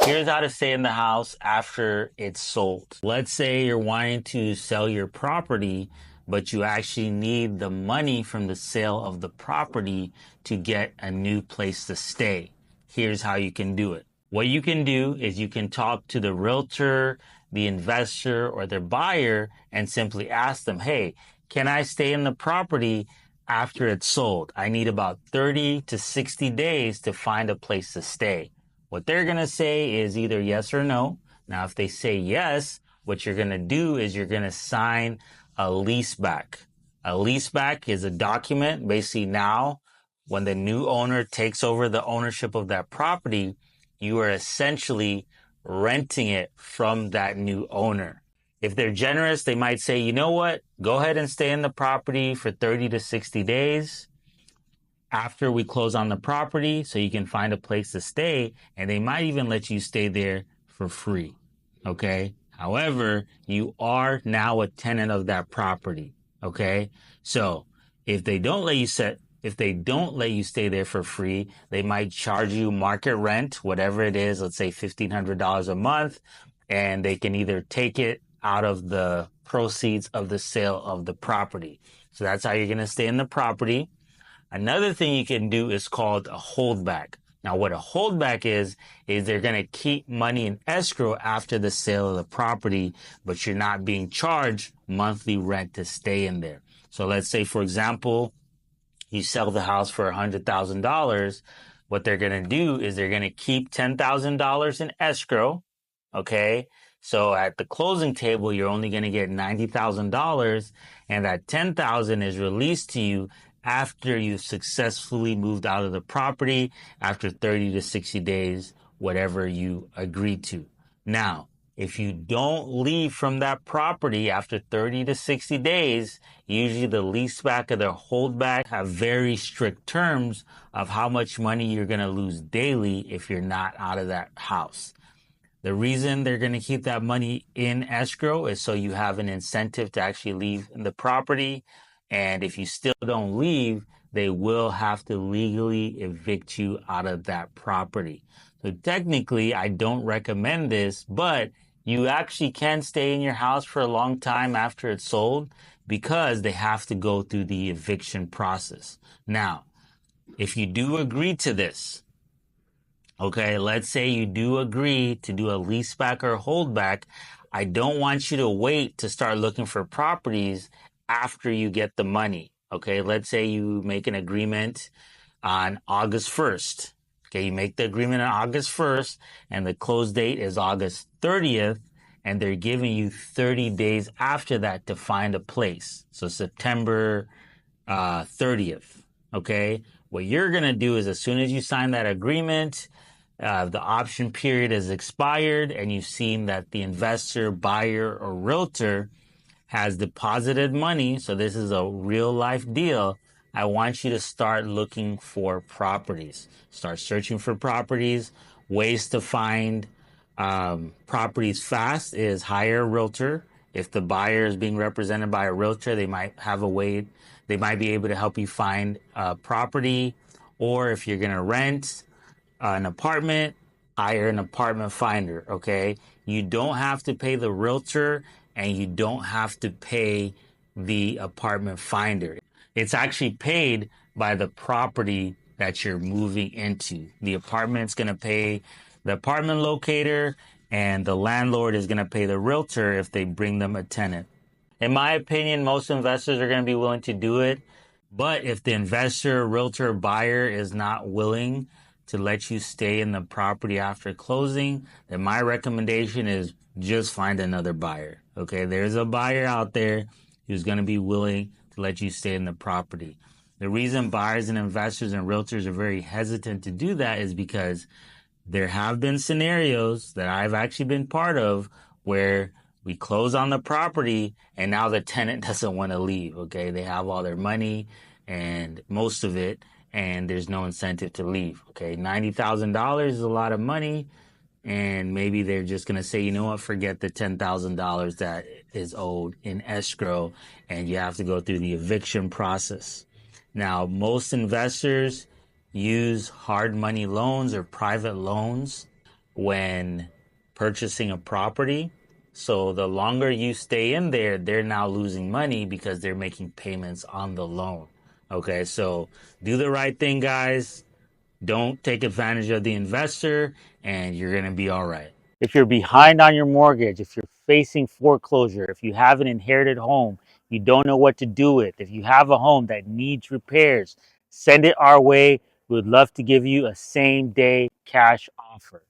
Here's how to stay in the house after it's sold. Let's say you're wanting to sell your property, but you actually need the money from the sale of the property to get a new place to stay. Here's how you can do it. What you can do is you can talk to the realtor, the investor, or their buyer and simply ask them, hey, can I stay in the property after it's sold? I need about 30 to 60 days to find a place to stay. What they're going to say is either yes or no. Now, if they say yes, what you're going to do is you're going to sign a leaseback. A leaseback is a document. Basically now, when the new owner takes over the ownership of that property, you are essentially renting it from that new owner. If they're generous, they might say, you know what? Go ahead and stay in the property for 30 to 60 days after we close on the property so you can find a place to stay, and they might even let you stay there for free. Okay? However, you are now a tenant of that property. Okay? So if they don't let you stay there for free, they might charge you market rent, whatever it is, let's say $1,500 a month, and they can either take it out of the proceeds of the sale of the property. So that's how you're going to stay in the property. Another thing you can do is called a holdback. Now, what a holdback is they're going to keep money in escrow after the sale of the property, but you're not being charged monthly rent to stay in there. So let's say, for example, you sell the house for $100,000. What they're going to do is they're going to keep $10,000 in escrow. Okay. So at the closing table, you're only going to get $90,000, and that $10,000 is released to you after you've successfully moved out of the property after 30 to 60 days, whatever you agreed to. Now, if you don't leave from that property after 30 to 60 days, usually the leaseback or the holdback have very strict terms of how much money you're going to lose daily if you're not out of that house. The reason they're going to keep that money in escrow is so you have an incentive to actually leave the property. And if you still don't leave, they will have to legally evict you out of that property. So technically, I don't recommend this, but you actually can stay in your house for a long time after it's sold because they have to go through the eviction process. Now, if you do agree to this, okay, let's say you do agree to do a leaseback or a holdback, I don't want you to wait to start looking for properties after you get the money. Okay, let's say you make an agreement on August 1st. Okay, you make the agreement on August 1st and the close date is August 30th, and they're giving you 30 days after that to find a place. So September 30th. Okay, what you're going to do is as soon as you sign that agreement, the option period is expired and you've seen that the investor, buyer, or realtor has deposited money, so this is a real life deal, I want you to start looking for properties. Start searching for properties. Ways to find properties fast is hire a realtor. If the buyer is being represented by a realtor, they might have a way, they might be able to help you find a property. Or if you're going to rent an apartment, hire an apartment finder, okay? You don't have to pay the realtor and you don't have to pay the apartment finder. It's actually paid by the property that you're moving into. The apartment's going to pay the apartment locator, and the landlord is going to pay the realtor if they bring them a tenant. In my opinion, most investors are going to be willing to do it. But if the investor, realtor, buyer is not willing to let you stay in the property after closing, then my recommendation is just find another buyer. Okay, there's a buyer out there who's going to be willing to let you stay in the property. The reason buyers and investors and realtors are very hesitant to do that is because there have been scenarios that I've actually been part of where we close on the property and now the tenant doesn't want to leave. Okay, they have all their money and most of it, and there's no incentive to leave. Okay, $90,000 is a lot of money. And maybe they're just going to say, you know what, forget the $10,000 that is owed in escrow, and you have to go through the eviction process. Now, most investors use hard money loans or private loans, when purchasing a property. So the longer you stay in there, they're now losing money because they're making payments on the loan. Okay, so do the right thing, guys. Don't take advantage of the investor, and you're going to be all right. If you're behind on your mortgage, if you're facing foreclosure, if you have an inherited home, you don't know what to do with, if you have a home that needs repairs, send it our way. We would love to give you a same day cash offer.